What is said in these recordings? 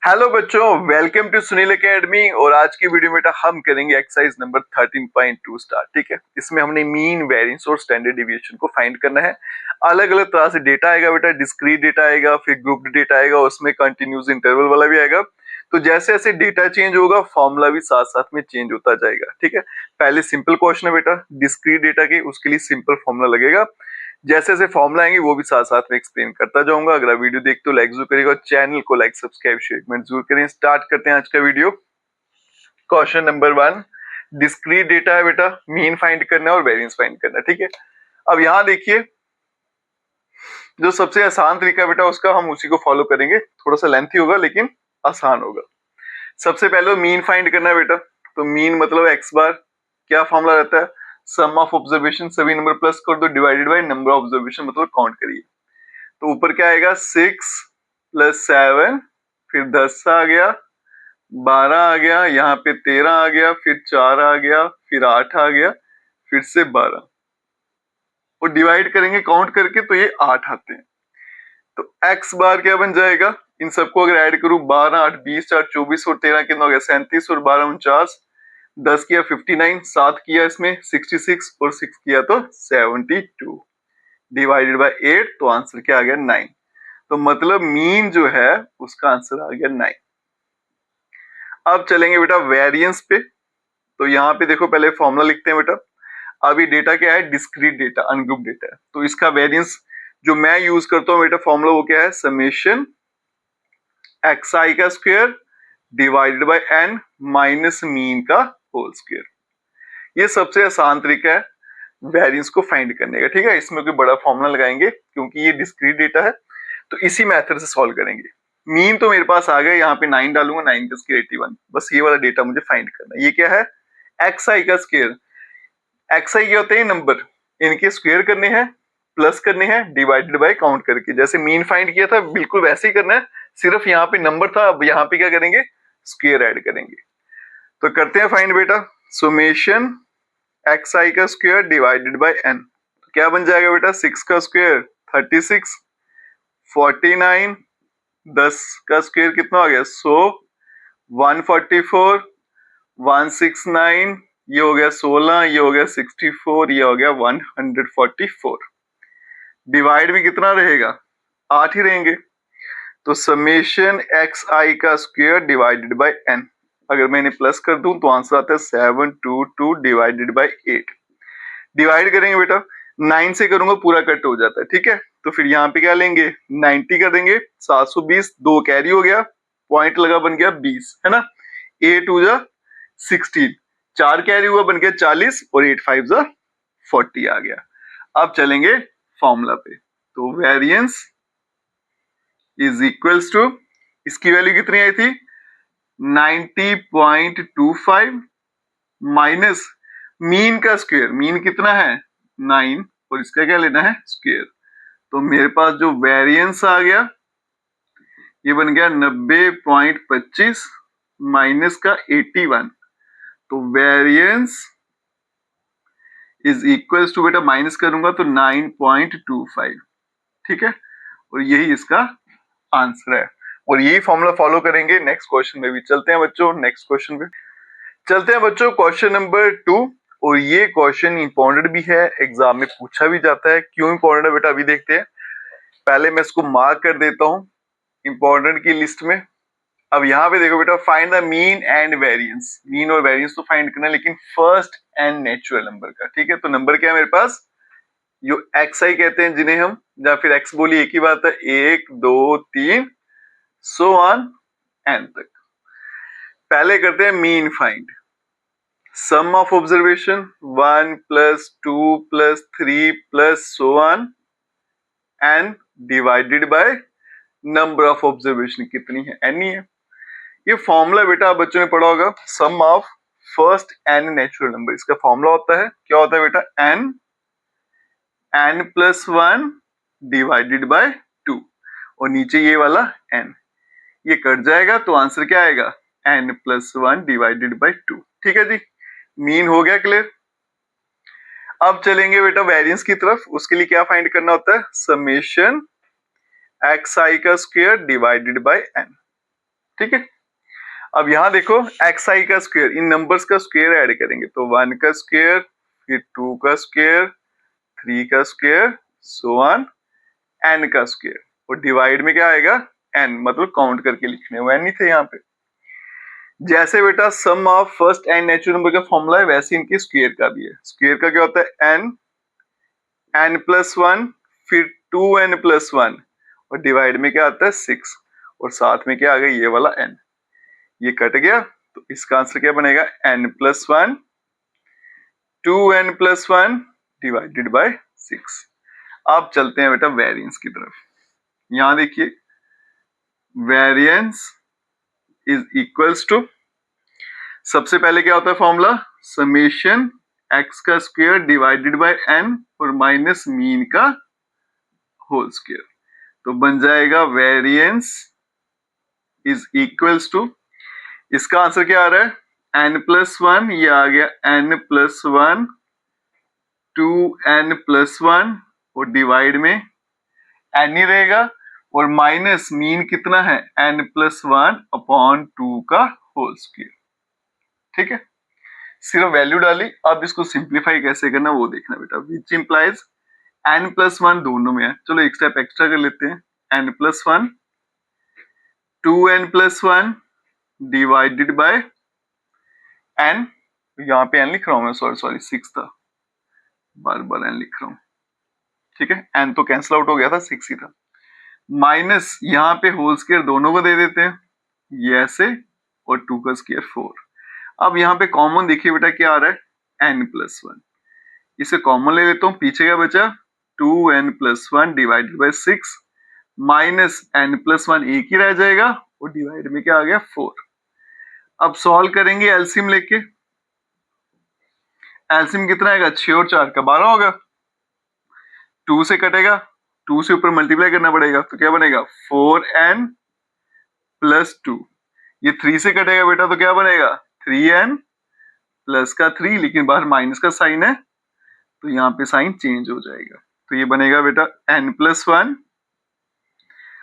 Hello बच्चों, welcome to Sunil academy. और आज की वीडियो में बेटा हम करेंगे एक्सरसाइज नंबर 13.2 स्टार्ट। ठीक है, इसमें हमने मीन, वेरिएंस और स्टैंडर्ड डिविएशन को फाइंड करना है। अलग अलग तरह से डेटा आएगा बेटा, डिस्क्रीट डेटा आएगा, फिर ग्रुप्ड डेटा आएगा, उसमें कंटिन्यूस इंटरवल वाला भी आएगा। तो जैसे जैसे डेटा चेंज होगा फॉर्मूला भी साथ साथ में चेंज होता जाएगा। ठीक है, पहले सिंपल क्वेश्चन है बेटा डिस्क्रीट डेटा की, उसके लिए सिंपल फॉर्मूला लगेगा। जैसे जैसे फॉर्मूला आएंगे वो भी साथ साथ में एक्सप्लेन करता जाऊंगा। अगर आप वीडियो देखते हो लाइक जरूर करिएगा, चैनल को लाइक सब्सक्राइब शेयर कमेंट जरूर करें। स्टार्ट करते हैं आज का video. Question number 1, discrete data है बेटा, मीन फाइंड करना है और वेरिएंस फाइंड करना है। ठीक है, अब यहां देखिए जो सबसे आसान तरीका है बेटा उसका हम उसी को फॉलो करेंगे। थोड़ा सा लेंथी होगा लेकिन आसान होगा। सबसे पहले मीन फाइंड करना है बेटा, तो मीन मतलब एक्स बार। क्या फॉर्मूला रहता है, सम ऑफ ऑब्जर्वेशन, सभी नंबर प्लस कर दो, divided by number of observation मतलब काउंट करिए। तो ऊपर क्या आएगा 6 + 7, फिर 10 आ गया, 12 आ गया, यहाँ पे 13 आ गया, फिर 4 आ गया, फिर 8 आ गया, फिर से 12। और डिवाइड करेंगे काउंट करके तो ये 8 आते हैं। तो एक्स बार क्या बन जाएगा, इन सबको अगर ऐड करूं 12, 8, 20, 4, 24 और 13 कितना हो गया 37 और 12 49, 10 किया 59, 7 किया इसमें 66 और 6 किया तो 72, डिवाइडेड बाय 8 तो आंसर क्या आ गया 9। तो मतलब मीन जो है उसका आंसर आ गया 9। अब चलेंगे बेटा वेरिएंस पे। तो यहाँ पे देखो पहले फॉर्मूला लिखते हैं बेटा। अभी डेटा क्या है, डिस्क्रीट डेटा, अनग्रुप डेटा है। तो इसका वेरिएंस जो मैं यूज करता हूँ बेटा फॉर्मूला वो क्या है, समेशन xi का square divided bye n minus mean का होल स्क्वायर। ये सबसे आसान तरीका है वेरिएंस को फाइंड करने का। ठीक है, इसमें कोई बड़ा फॉर्मूला लगाएंगे क्योंकि ये डिस्क्रीट डेटा है, तो इसी मेथड से सॉल्व करेंगे। मीन तो मेरे पास आ गया, यहाँ पे 9 डालूंगा, 9 का स्क्वायर 81। बस ये वाला डेटा मुझे फाइंड करना है। ये क्या है, xi का स्क्वायर। xi क्या होते हैं, नंबर, इनके स्क्वायर करने हैं, प्लस करने हैं, डिवाइडेड बाय काउंट करके। जैसे मीन फाइंड किया था बिल्कुल वैसे ही करना है, सिर्फ यहाँ पे नंबर था, अब यहाँ पे क्या करेंगे, स्क्वायर ऐड करेंगे। तो करते हैं फाइंड बेटा, सुमेशन xi का स्क्वायर डिवाइडेड बाय n। तो क्या बन जाएगा बेटा, 6 का स्क्वायर 36, 49, 10 का स्क्वायर कितना आ गया 100, 144, 169, ये हो गया 16, ये हो गया 64, ये हो गया 144। डिवाइड में कितना रहेगा, 8 ही रहेंगे। तो समेशन xi का स्क्वायर डिवाइडेड बाय n, अगर मैं इन्हें प्लस कर दूं तो आंसर आता है 722 डिवाइडेड बाय 8। डिवाइड करेंगे बेटा, 9 से करूंगा पूरा कट हो जाता है। ठीक है, तो फिर यहाँ पे क्या लेंगे 90 कर देंगे, 720, 2 कैरी हो गया, पॉइंट लगा बन गया 20, है ना। 8 2 जा 16, 4 कैरी हुआ बन गया 40 और 8 5 जा 40 आ गया। अब चलेंगे फॉर्मूला पे। तो वेरिएंस इज इक्वल्स टू, इसकी वैल्यू कितनी आई थी 90.25 माइनस मीन का स्क्वायर, मीन कितना है 9 और इसका क्या लेना है स्क्वायर। तो मेरे पास जो वेरिएंस आ गया ये बन गया 90.25 माइनस का 81। तो वेरिएंस इज इक्वल्स टू, बेटा माइनस करूंगा तो 9.25। ठीक है, और यही इसका आंसर है और यही फॉर्मूला फॉलो करेंगे नेक्स्ट क्वेश्चन में भी। चलते हैं बच्चों नेक्स्ट क्वेश्चन पे। चलते हैं बच्चों क्वेश्चन नंबर 2। और ये क्वेश्चन इंपॉर्टेंट भी है, एग्जाम में पूछा भी जाता है। क्यों इंपॉर्टेंट है बेटा अभी देखते हैं। पहले मैं इसको मार्क कर देता हूं इंपॉर्टेंट की लिस्ट में। अब यहाँ पे देखो बेटा, find the mean and variance. Mean और वेरिएंस तो फाइंड करना है लेकिन फर्स्ट एंड नेचुरल नंबर का। ठीक है, तो नंबर क्या है मेरे पास, जो xi कहते हैं जिन्हें हम, या फिर x बोली एक ही बात है, 1 2 3 सो ऑन n तक। पहले करते हैं mean find. Sum of observation 1 + 2 + 3 + so on n divided by number of observation कितनी है, n ही है। ये फॉर्मूला बेटा आप बच्चों ने पढ़ा होगा, sum of first n natural number. इसका फॉर्मूला होता है, क्या होता है बेटा, n + 1 डिवाइडेड बाय 2 और नीचे ये वाला n, ये कट जाएगा तो आंसर क्या आएगा n + 1 डिवाइडेड बाय 2। ठीक है जी, मीन हो गया क्लियर। अब चलेंगे बेटा वेरिएंस की तरफ। उसके लिए क्या फाइंड करना होता है, समेशन xi का स्क्वायर डिवाइडेड बाय n। ठीक है। अब यहाँ देखो एक्स आई का स्क्वायर, इन नंबर्स का स्क्वायर ऐड करेंगे तो 1 का स्क्वायर, फिर 2 का स्क्वायर, 3 का स्क्वायर, सो ऑन n का स्क्वायर, और डिवाइड में क्या आएगा n, मतलब काउंट करके लिखने वो n नहीं थे यहाँ पे। जैसे बेटा sum of first N natural number का फॉर्मूला है, वैसे इनके स्क्वायर का भी है। स्क्वायर का क्या होता है n, n+1, फिर 2n+1, और डिवाइड में क्या आता है 6, और साथ में क्या आ गया ये वाला n, ये कट गया तो इसका आंसर क्या बनेगा n+1, 2n+1 डिवाइडेड बाय 6। अब चलते हैं बेटा वेरिएंस की तरफ। यहां देखिए वेरिएंस इज इक्वल्स टू, सबसे पहले क्या होता है फॉर्मूला, समेशन एक्स का स्क्वायर डिवाइडेड बाय n और माइनस मीन का होल स्क्वायर, तो बन जाएगा वेरिएंस इज इक्वल्स टू, इसका आंसर क्या आ रहा है n+1, ये आ गया n+1, 2n+1, और डिवाइड में n ही रहेगा, और माइनस मीन कितना है n+1 अपॉन 2 का होल स्क्वायर। ठीक है, सिर्फ वैल्यू डाली। अब इसको सिंप्लीफाई कैसे करना वो देखना बेटा, विच इंप्लाइज n+1 दोनों में है। चलो एक स्टेप एक्स्ट्रा कर लेते हैं, n+1, 2n+1 divided by n, यहाँ पे n लिख रहा हूं मैं, सॉरी 6 था, बार बार n लिख रहा हूं। ठीक है, n तो कैंसिल आउट हो गया था, 6 ही था, माइनस यहाँ पे होल स्क्वायर दोनों को दे देते हैं, ये ऐसे, और 2 का स्क्वायर 4। अब यहाँ पे कॉमन देखिए बेटा क्या आ रहा है n+1, इसे कॉमन ले लेता हूँ, पीछे क्या बचा 2n+1 divided by 6, minus n+1 एक ही रह जाएगा, और डिवाइड में क्या आ गया 4। अब सॉल्व करेंगे एलसीएम लेके, एलसीएम कितना आएगा 6 और 4 का 12 होगा, 2 से कटेगा, 2 से ऊपर मल्टीप्लाई करना पड़ेगा, तो क्या बनेगा 4n+2, ये 3 से कटेगा बेटा तो क्या बनेगा 3n प्लस का 3, लेकिन बाहर माइनस का साइन है तो यहाँ पे साइन चेंज हो जाएगा, तो ये बनेगा बेटा n+1।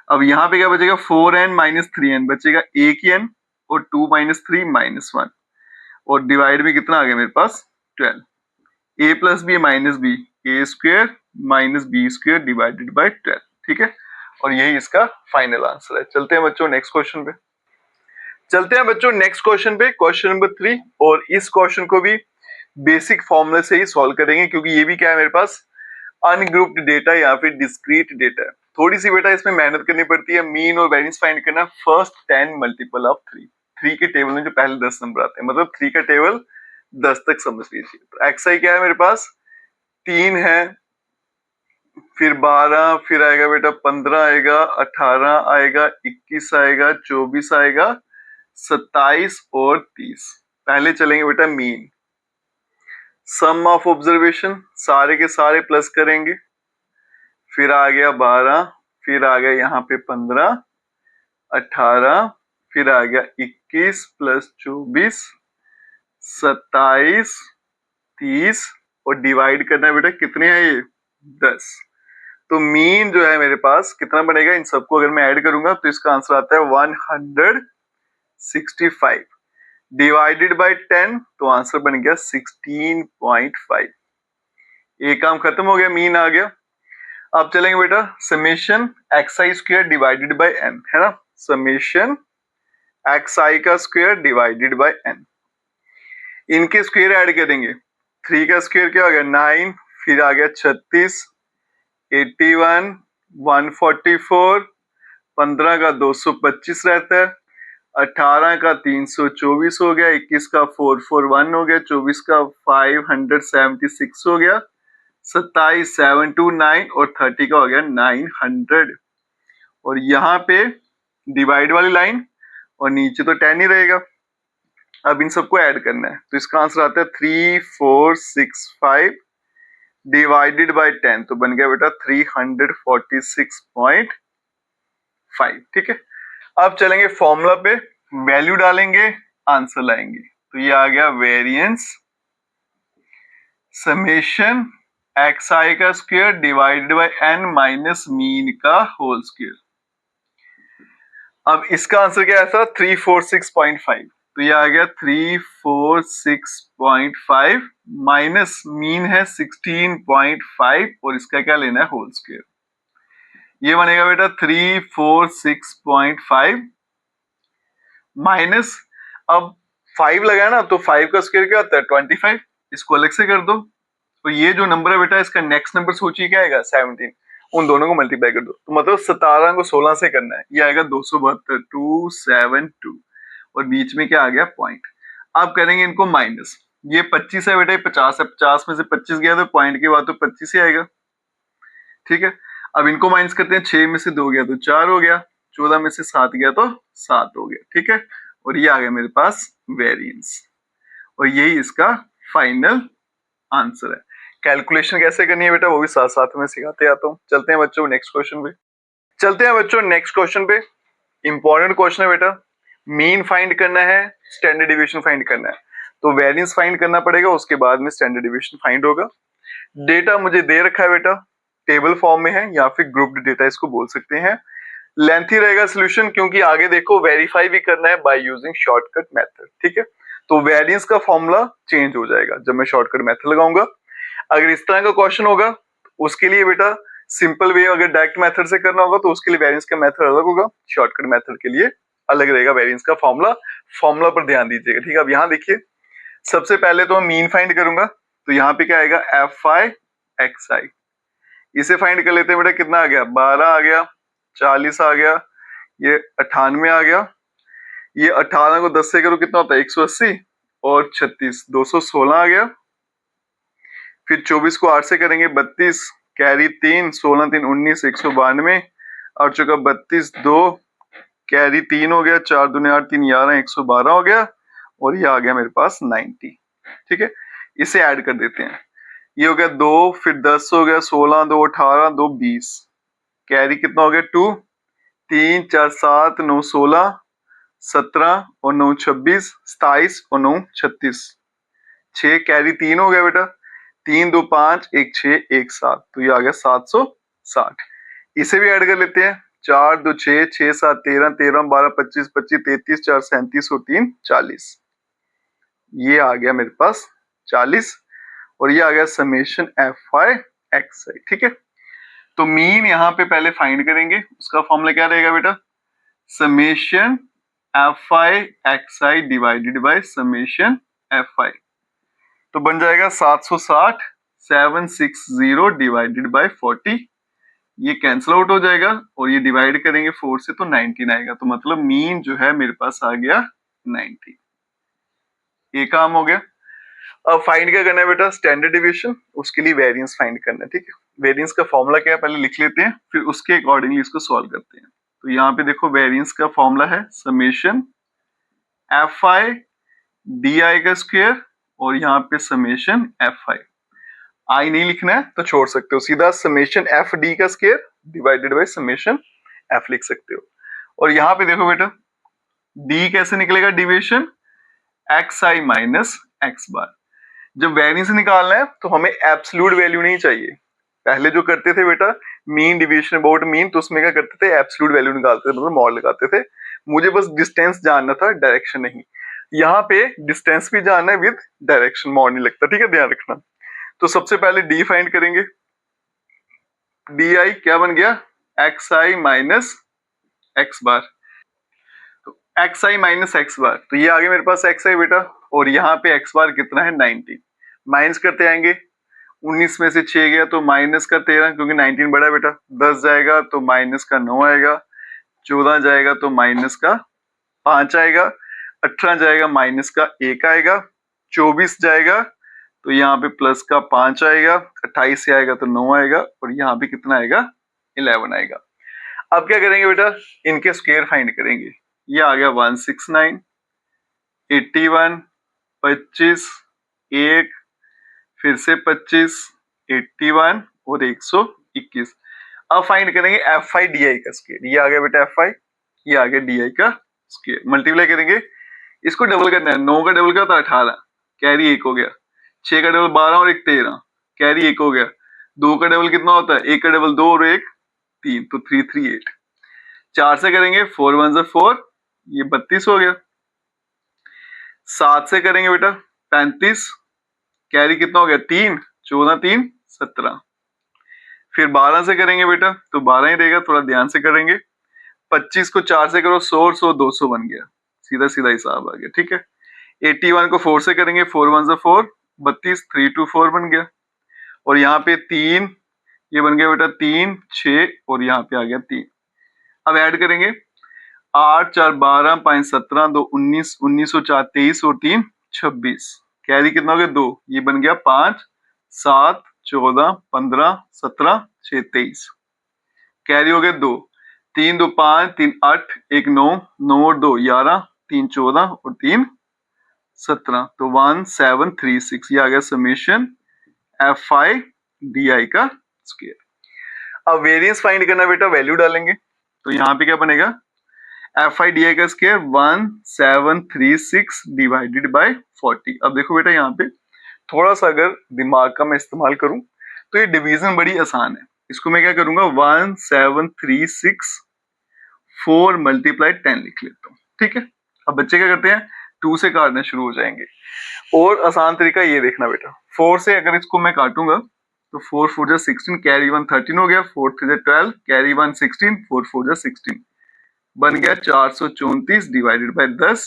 अब यहाँ पे क्या बचेगा 4n माइनस 3n, बचेगा एक ही n, और 2 माइनस 3 -1, और डिवाइड में कितना आ गया मेरे पास 12, a plus b minus b, a square minus b square divided by 12। ठीक है, और यही इसका फाइनल आंसर है। चलते हैं बच्चों नेक्स्ट क्वेश्चन पे, चलते हैं बच्चों नेक्स्ट क्वेश्चन पे, क्वेश्चन नंबर 3, और इस क्वेश्चन को भी बेसिक फॉर्मूले से ही सॉल्व करेंगे, क्योंकि ये भी क्या है मेरे पास अनग्रुप्ड डेटा या फिर डिस्क्रीट डेटा है। थोड़ी सी बेटा इसमें मेहनत करनी पड़ती है, मीन और वेरिएंस फाइंड करना, फर्स्ट 10 मल्टीपल ऑफ 3 के टेबल में जो पहले 10 नंबर आते हैं, मतलब 3 का टेबल 10 तक समझ लीजिए। तो एक्स आई क्या है मेरे पास 3 है, फिर 12, फिर आएगा बेटा 15 आएगा, 18 आएगा, 21 आएगा, 24 आएगा, 27 और 30। पहले चलेंगे बेटा मीन, सम ऑफ ऑब्जर्वेशन सारे के सारे प्लस करेंगे, फिर आ गया 12, फिर आ गया यहाँ पे 15, 18, फिर आ गया 21 प्लस 24, 27, 30, और डिवाइड करना है बेटा कितने हैं ये 10। तो मीन जो है मेरे पास कितना बनेगा, इन सबको अगर मैं ऐड करूंगा तो इसका आंसर आता है 165 डिवाइडेड बाय 10, तो आंसर बन गया 16.5। एक काम खत्म हो गया, मीन आ गया। अब चलेंगे बेटा summation x i square divided by n, है ना, समेशन एक्स आई का स्क्वायर डिवाइडेड बाय एन, इनके स्क्वायर ऐड करेंगे, 3 का स्क्वायर क्या हो गया 9, फिर आ गया 36, 81, 144, 15 का 225 रहता है, 18 का 324 हो गया, 21 का 441 हो गया, 24 का 576 हो गया, 27 729, और 30 का हो गया 900। और यहाँ पे डिवाइड वाली लाइन, और नीचे तो 10 ही रहेगा। अब इन सबको ऐड करना है, तो इसका आंसर आता है 3465 डिवाइडेड बाय 10, तो बन गया बेटा 346.5। ठीक है, अब चलेंगे फॉर्मूला पे, वैल्यू डालेंगे, आंसर लाएंगे, तो ये आ गया वेरिएंस समेशन एक्स आई का square divided by n minus mean का होल स्क्वायर। अब इसका आंसर क्या आया था 346.5, तो ये आ गया 346.5 माइनस मीन है 16.5 और इसका क्या लेना है होल स्क्वायर। ये बनेगा बेटा 346.5 माइनस, अब 5 लगाया ना तो 5 का स्क्वायर क्या होता है 25, इसको अलग से कर दो। तो ये जो नंबर है बेटा इसका नेक्स्ट नंबर सोचिए क्या आएगा 17, उन दोनों को मल्टीप्लाई कर दो तो मतलब 17 को 16 से करना है, ये आएगा 272 272 और बीच में क्या आ गया पॉइंट। अब करेंगे इनको माइनस, ये 25 है बेटा, ये 50 है, 50 में से 25 गया तो पॉइंट के बाद तो 25 ही आएगा, ठीक है। अब इनको माइनस करते हैं, 6 में से 2 गया तो 4 हो गया, 14 में से 7 गया तो 7 हो गया, ठीक है। और ये आ गया मेरे पास वेरिएंस और यही इसका फाइनल आंसर है। कैलकुलेशन कैसे करनी है बेटा वो भी साथ साथ में सिखाते आता हूँ। चलते हैं बच्चों नेक्स्ट क्वेश्चन पे। नेक्स्ट क्वेश्चन पे इंपॉर्टेंट क्वेश्चन है बेटा, मीन फाइंड करना है, स्टैंडर्ड डिविएशन फाइंड करना है, तो वेरिएंस फाइंड करना पड़ेगा, उसके बाद में स्टैंडर्ड डिविएशन फाइंड होगा। डेटा मुझे दे रखा है बेटा, टेबल फॉर्म में है या फिर ग्रुप्ड डेटा इसको बोल सकते हैं। लेंथी रहेगा सोल्यूशन क्योंकि आगे देखो वेरीफाई भी करना है बाय यूजिंग शॉर्टकट मेथड, ठीक है। तो वेरिएंस का फॉर्मूला चेंज हो जाएगा जब मैं शॉर्टकट मेथड लगाऊंगा। अगर इस तरह का क्वेश्चन होगा उसके लिए बेटा सिंपल वे, अगर डायरेक्ट मेथड से करना होगा तो उसके लिए वेरिएंस का मेथड अलग होगा, शॉर्टकट मेथड के लिए अलग रहेगा वेरिएंस का फॉर्मूला पर ध्यान दीजिएगा, ठीक है। अब यहाँ देखिए सबसे पहले तो मैं मीन फाइंड करूंगा, तो यहाँ पे क्या आएगा fi xi, इसे फाइंड कर लेते हैं बेटा, कितना आ गया 12 आ गया, 40 आ गया, ये 98 आ गया, ये 18 को 10 से करो कितना होता है 180 और 36 216 आ गया, फिर 24 को 8 से करेंगे 32, कैरी 3 16 3 19 192, और चुका 32 2 कैरी 3 हो गया, 4 दूने 8 3 11 112 हो गया और ये आ गया मेरे पास 90, ठीक है। इसे ऐड कर देते हैं, ये हो गया 2 फिर 10 हो गया 16 2 18 2 20, कैरी कितना हो गया 2 3 4 7 9 16 17 और 9 26 27 और 9 36, 6 कैरी 3 हो गया बेटा, 3 2 5 1 6 1 7, तो ये आ गया 760। इसे भी ऐड कर लेते हैं, 4 2 6 6 7 13 13 12 25 25 33 4 37 और 3 40, ये आ गया मेरे पास 40 और ये आ गया समेशन fi xi, ठीक है। तो मीन यहाँ पे पहले फाइंड करेंगे, उसका फॉर्मूला क्या रहेगा बेटा, summation fi xi divided by summation fi, तो बन जाएगा 760 760 डिवाइडेड बाय 40, ये कैंसिल आउट हो जाएगा और ये डिवाइड करेंगे 4 से तो 19 आएगा, तो मतलब मीन जो है मेरे पास आ गया 90, ये काम हो गया। अब फाइंड क्या करना है बेटा, स्टैंडर्ड डिविएशन, उसके लिए वेरिएंस फाइंड करना है, ठीक है। वेरिएंस का फॉर्मूला क्या है पहले लिख लेते हैं, फिर उसके अकॉर्डिंगली इसको सॉल्व करते हैं। तो यहाँ पे देखो वेरिएंस का फॉर्मूला है समेशन fi di का स्क्वायर और यहाँ पे समेशन fi, आई नहीं लिखना है तो छोड़ सकते हो, सीधा समेशन एफ डी का square divided by summation F लिख सकते हो। और यहाँ पे देखो बेटा डी कैसे निकलेगा, डिविएशन एक्स आई माइनस एक्स बार। जब वेरिएंस निकालना है तो हमें एब्सोल्यूट वैल्यू नहीं चाहिए, पहले जो करते थे बेटा मीन डिवीजन अबाउट मीन, तो उसमें क्या करते थे एब्सोल्यूट वैल्यू निकालते थे, मतलब मॉड लगाते थे। मुझे बस डिस्टेंस जानना था, डायरेक्शन नहीं। यहाँ पे डिस्टेंस भी जानना है विद डायरेक्शन, मॉड नहीं लगता, ठीक है, ध्यान रखना। तो सबसे पहले डी फाइंड करेंगे, डी आई क्या बन गया एक्स आई माइनस एक्स बार, तो एक्स आई माइनस एक्स बार, तो ये आगे मेरे पास एक्स आई बेटा और यहाँ पे एक्स बार कितना है 90, माइनस करते आएंगे, 19 में से 6 गया तो माइनस का 13 क्योंकि 19 बड़ा है बेटा, 10 जाएगा तो माइनस का 9 आएगा, 14 जाएगा तो माइनस का 5 आएगा, 18 जाएगा माइनस का 1 आएगा, 24 जाएगा तो यहाँ पे प्लस का 5 आएगा, 28 से आएगा तो 9 आएगा और यहाँ पे कितना आएगा 11 आएगा। अब क्या करेंगे बेटा, इनके स्क्वायर फाइंड करेंगे, ये आ गया 169 81 25 1 फिर से 25 81 और 121। अब फाइंड करेंगे एफ आई डी आई का स्क्वायर, ये आ गया बेटा एफ आई, ये आ गया डी आई का स्क्वायर, मल्टीप्लाई करेंगे, इसको डबल करना है, 9 का डबल क्या होता है 18, कैरी 1 हो गया, 6 का डबल 12 और 1 13, कैरी 1 हो गया, 2 का डबल कितना होता है, 1 का डबल 2 और 1 3, तो 338, 4 से करेंगे 4 1 4, ये 32 हो गया। 7 से करेंगे बेटा 35, कैरी कितना हो गया 3, 14 3 17। फिर 12 से करेंगे बेटा तो 12 ही रहेगा, थोड़ा ध्यान से करेंगे। 25 को 4 से करो 100 100 200 बन गया, सीधा सीधा हिसाब आ गया, ठीक है। 81 को 4 से करेंगे 4 1 4, 32 3 2 4 बन गया। और यहाँ पे 3, ये बन गया बेटा 3 6, और यहाँ पे आ गया 3। अब ऐड करेंगे 8 4 12 5 17 2 19, 19 और 4 23 और 3 26। कैरी कितना हो गया 2, ये बन गया 5 7 14 15 17 6 23। कैरी हो गया 2, 3 2 5 3 8 1 9, 9 और 2 11, 3 14 और 3 17, तो 1736। ये आ गया summation f I D I का स्क्वायर। अब वेरिएंस फाइंड करना बेटा, वैल्यू डालेंगे तो यहाँ पे क्या बनेगा, एफ आई डी आई का स्क्वायर 1736 डिवाइडेड बाय 40। अब देखो बेटा यहाँ पे थोड़ा सा अगर दिमाग का मैं इस्तेमाल करूं तो ये डिवीजन बड़ी आसान है। इसको मैं क्या करूंगा 1736 4 मल्टीप्लाई 10 लिख लेता हूँ, ठीक है। अब बच्चे क्या करते हैं 2 से काटना शुरू हो जाएंगे। और आसान तरीका ये देखना बेटा, 4 से अगर इसको मैं काटूंगा तो 4 4 जा 16, कैरी 1 13 हो गया, 4 3 जा 12, कैरी 1 16, 4 4 जा 16 बन गया 434 डिवाइडेड बाय 10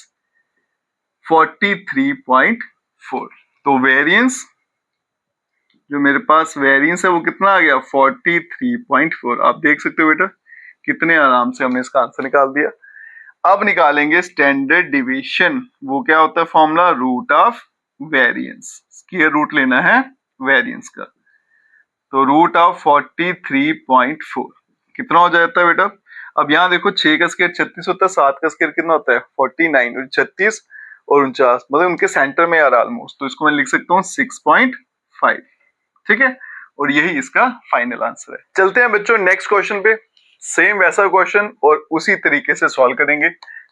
43.4। तो वेरिएंस जो मेरे पास वेरिएंस है वो कितना आ गया 43.4। आप देख सकते हो बेटा कितने आराम से हमने इसका आंसर निकाल दिया। अब निकालेंगे स्टैंडर्ड डिवीजन, वो क्या होता है formula, root of variance, square root लेना है वेरिएंस का। तो रूट ऑफ 43.4 कितना हो जाता है बेटा। अब यहाँ देखो 6 का स्क्वायर 36 होता है, 7 का स्क्वायर कितना होता है 49, और 36 और 49 मतलब उनके सेंटर में यार ऑलमोस्ट, तो इसको मैं लिख सकता हूँ 6.5, ठीक है। और यही इसका फाइनल आंसर है। चलते हैं बच्चों नेक्स्ट क्वेश्चन पे, सेम वैसा क्वेश्चन और उसी तरीके से सॉल्व करेंगे।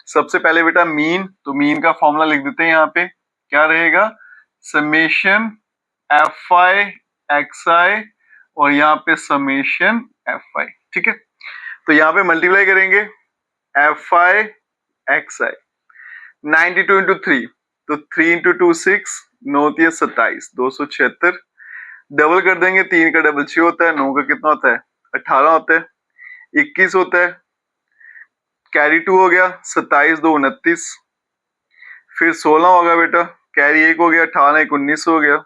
सबसे पहले बेटा मीन, तो मीन का फॉर्मूला लिख देते हैं। यहाँ पे क्या रहेगा, समेशन एफ आई एक्स आई और यहाँ पे समेशन एफ आई, ठीक है। तो यहाँ पे मल्टीप्लाई करेंगे F I x I 92 into 3, तो 3 इंटू 2 6, 9 27 276। डबल कर देंगे, 3 का डबल 6 होता है, 9 का कितना होता है 18 होता है, 21 होता है, कैरी 2 हो गया 27 2 29, फिर 16 होगा बेटा, कैरी 1 हो गया 18 1 19 हो गया।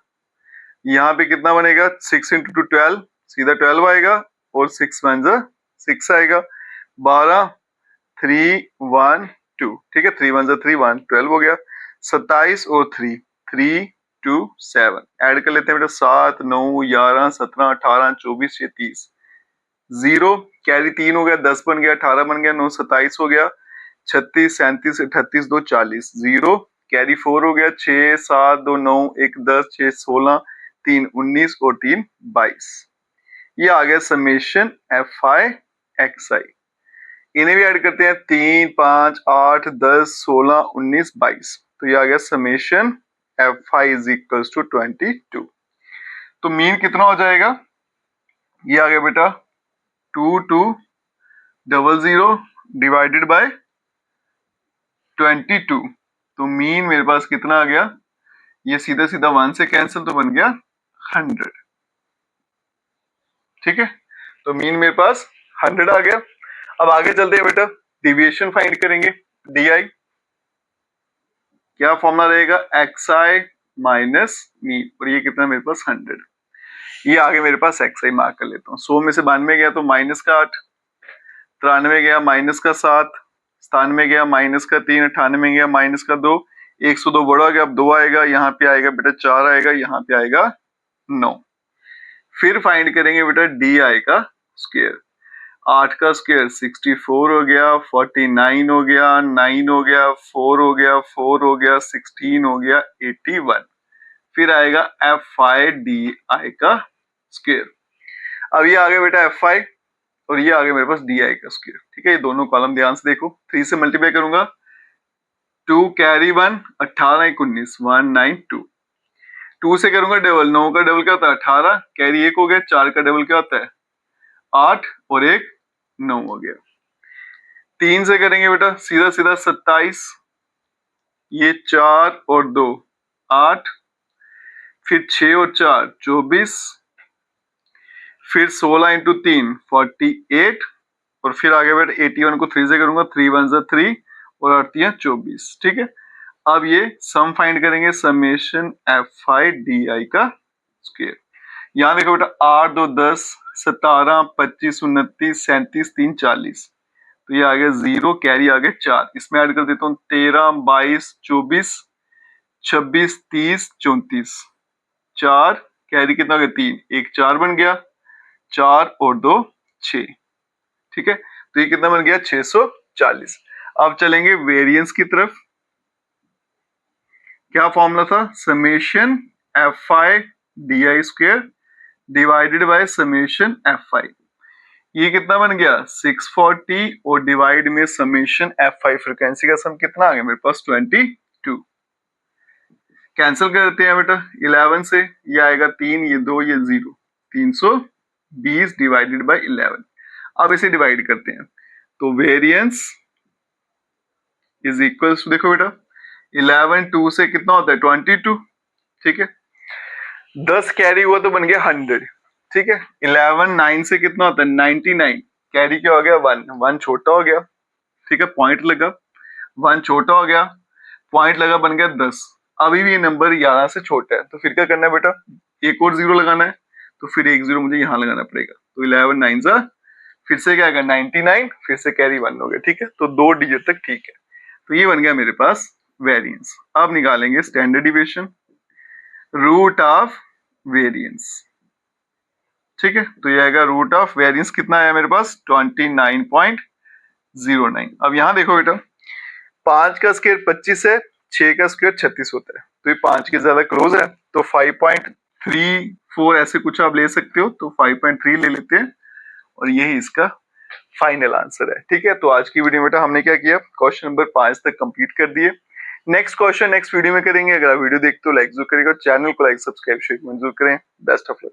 यहाँ पे कितना बनेगा 6 इंटू 2 12, सीधा 12 आएगा, और 6 1 6 आएगा, 12 3 1 2, ठीक है, 3 1 3 1 12 हो गया। 27 और 3 3 2 7 ऐड कर लेते हैं बेटा, 7 9 11 17 18 24 30, 0 कैरी 3 हो गया 10 बन गया, 18 बन गया, 9 27 हो गया, 36 37 38 2 40, 0 कैरी 4 हो गया, 6 7 2 9 1 10 6 16 3 19 और 3 22। ये आ गया समेशन एफ आई एक्स आई। इन्हें भी ऐड करते हैं, 3 5 8 10 16 19 22, तो ये आ गया summation f i is equals to 22। तो मीन कितना हो जाएगा, ये आ गया बेटा 2200 डिवाइडेड बाय 22। तो मीन मेरे पास कितना आ गया, ये सीधा सीधा 1 से कैंसिल, तो बन गया 100, ठीक है। तो मीन मेरे पास 100 आ गया। अब आगे चलते हैं बेटा, डिविएशन फाइंड करेंगे, डी आई क्या फॉर्मूला रहेगा, एक्स आई माइनस मीन, और ये कितना मेरे पास 100। ये आगे मेरे पास एक्स आई मार्क कर लेता हूँ। 100 में से 92 गया तो माइनस का 8, 93 गया माइनस का 7, 97 गया माइनस का 3, 98 गया माइनस का 2, 102 बड़ा गया, अब 2 आएगा, यहाँ पे आएगा बेटा 4 आएगा, यहाँ पे आएगा 9। फिर फाइंड करेंगे बेटा डी आई का स्क्वायर, 8 का स्क्वायर 64 हो गया, 49 हो गया, 9 हो गया, 4 हो गया, 4 हो गया, 16 हो गया, 81। फिर आएगा एफ आई डी आई का स्क्वायर। अब ये आ गया बेटा एफ आई और ये आ गया मेरे पास डी आई का स्क्वायर, ठीक है। ये दोनों कॉलम ध्यान से देखो, 3 से मल्टीप्लाई करूंगा, 2 कैरी 1 18 1 19 192, 2 से करूंगा डबल, 9 का डबल क्या होता है 18, कैरी 1 हो गया, 4 का डबल क्या होता है 8 और 1 9 हो गया। 3 से करेंगे बेटा सीधा सीधा 27, ये 4 और 2 8, फिर 6 और 4 24, फिर 16 इंटू 3 48, और फिर आगे बेटा 81 को 3 से करूंगा, 3 1 जा 3 और 8 3 24। ठीक है, अब ये सम फाइंड करेंगे, summation f I D I का स्क्वायर। यहाँ देखो बेटा 8 2 10, 17 25 29 37 3 40, तो ये आ गया 0, कैरी आ गया 4। इसमें ऐड कर देता हूँ 13 22 24 26 30 34, 4 कैरी कितना हो गया 3, एक 4 बन गया, 4 और 2 6। ठीक है, तो ये कितना बन गया 640। अब चलेंगे वेरिएंस की तरफ। क्या फॉर्मूला था, summation f I D I square divided by summation f आई। ये कितना बन गया 640, और डिवाइड में समेशन एफ आई, फ्रीक्वेंसी का सम कितना आ गया मेरे पास 22। कैंसिल कर देते हैं बेटा 11 से, ये आएगा 3, ये 2, ये 0, 320 डिवाइडेड बाय 11। अब इसे डिवाइड करते हैं, तो वेरिएंस इज इक्वल टू, देखो बेटा 11 2 से कितना होता है 22। ठीक है, 10 कैरी हुआ तो बन गया 100। ठीक है, 11 9 से कितना होता है 99, कैरी क्या हो गया 1, 1 छोटा हो गया। ठीक है, पॉइंट लगा, 1 छोटा हो गया, पॉइंट लगा, बन गया 10। अभी भी ये नंबर 11 से छोटा है, तो फिर क्या करना है बेटा, एक और 0 लगाना है, तो फिर एक 0 मुझे यहाँ लगाना पड़ेगा। तो 11 9 जा, फिर से क्या आएगा 99, फिर से कैरी 1 हो गया। ठीक है, तो 2 डिजिट तक ठीक है। तो ये बन गया मेरे पास वेरिएंस। अब निकालेंगे standard deviation, root of variance. ठीक है, तो ये आएगा रूट ऑफ वेरिएंस, कितना आया मेरे पास 29.09। अब यहां देखो बेटा 5 का स्क्वायर 25 है, 6 का स्क्वायर 36 होता है, तो ये 5 के ज्यादा क्लोज है, तो 5.34 ऐसे कुछ आप ले सकते हो, तो 5.3 ले लेते हैं, और यही इसका फाइनल आंसर है। ठीक है, तो आज की वीडियो में बेटा हमने क्या किया, क्वेश्चन नंबर 5 तक कंप्लीट कर दिए। नेक्स्ट क्वेश्चन नेक्स्ट वीडियो में करेंगे। अगर आप वीडियो देखते हो लाइक जरूर करेगा, चैनल को लाइक सब्सक्राइब शेयर जरूर करें। Best of luck.